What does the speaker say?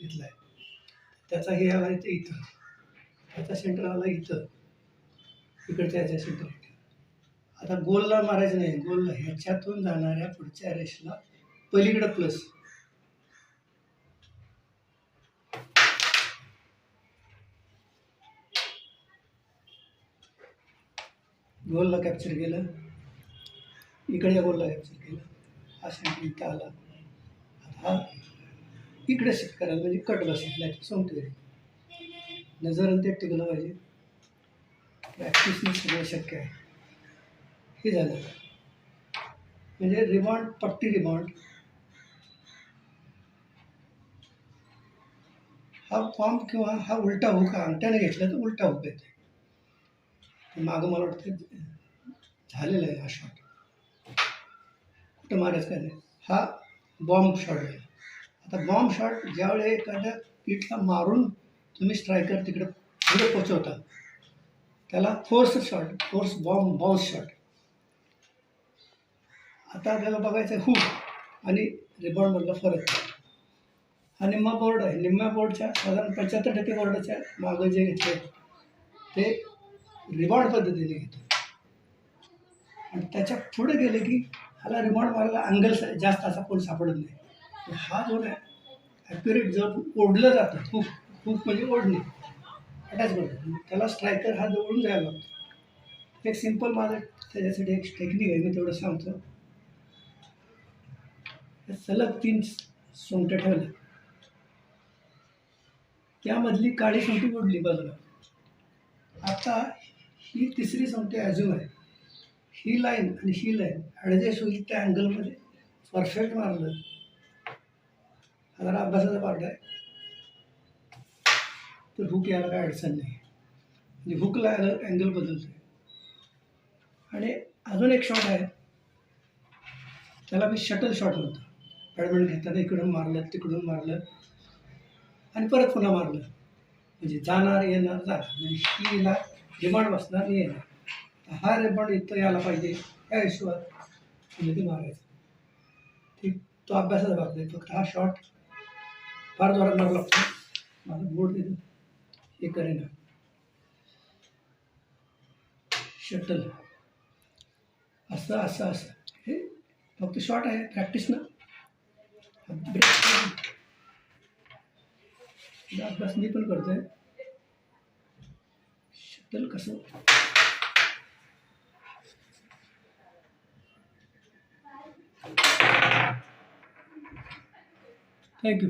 घेतला आहे. त्याचा हे आला इथे इथं, त्याचा सेंटर आला इथं, इकडच्या ह्याच्या सेंटर इथे. आता गोलला मारायचं नाही, गोलला ह्याच्यातून जाणाऱ्या पुढच्या रेषेला पलीकडं प्लस. गोलला कॅप्चर केलं, इकडच्या गोलला कॅप्चर केलं, हा सेंटर इथं आला. हा इकडे शिफ्ट करायला म्हणजे कट बसेल, नाही संपते. नजर आणि ते टिकलं पाहिजे. प्रॅक्टिसने सगळं शक्य आहे. हे झालं म्हणजे रिबाउंड, पट्टी रिबाउंड. हा फॉर्म किंवा हा उलटा हुक अंगठ्याने घेतला तर उलटा हुक येते. मागं मला वाटतं झालेला आहे हा शॉट. कुठं मारायचं काय नाही, हा बॉम्ब शॉट आहे. आता बॉम्ब शॉट ज्यावेळी एखाद्या पीठला मारून तुम्ही स्ट्रायकर तिकडे पुढे पोचवता त्याला force shot, force bomb bounce shot. आता आपल्याला बघायचं आहे हुक आणि रिबाउंडमधला फरक. हा निम्मा बोर्ड आहे. निम्म्या बोर्डच्या साधारण 75% बोर्डाच्या मागं जे घेतले ते रिबाउंड पद्धतीने घेतो आणि त्याच्या पुढे गेले की ह्याला रिबाउंड मारायला अँगल जास्त असा कोण सापडत नाही. हा जो आहे ॲक्युरेट जर ओढलं जातं, हुक हुक म्हणजे ओढणे, अटॅच करतो, त्याला स्ट्रायकर हा जवळून जायला लागतो. एक सिम्पल माझं त्याच्यासाठी एक टेक्निक आहे, मी तेवढं सांगतो. सलग 3 सोंगट्या ठेवल्या, त्यामधली काळी सोंगटी ओढली बाजूला. आता ही तिसरी सोंगटी अजून आहे, ही लाईन आणि ही लाईन ॲडजस्ट होईल त्या अँगलमध्ये परफेक्ट मारलं. हा जरा अभ्यासाचा पार्ट आहे, तर हुक यायला काय अडचण नाही. म्हणजे हुकला अँगल बदलतोय. आणि अजून एक शॉट आहे, त्याला मी शटल शॉट म्हणतो. बॅडमिंटन घेताना इकडून मारलं, तिकडून मारलं आणि परत पुन्हा मारलं, म्हणजे जाणार येणार जाणार, म्हणजे हिला रिबाउंड बसणार येणार. हा रिबाउंड इथं यायला पाहिजे या हिशोबात म्हणजे ते मारायचं. ठीक, तो अभ्यासाचा भाग आहे. फक्त हा शॉट फार जोरात मारू लागतो. माझं बोर्ड देतो हे करेना. शटल असं असं असं, हे फक्त शॉट आहे, प्रॅक्टिस ना. अभ्यास मी पण करतोय. शटल कसं थँक्यू.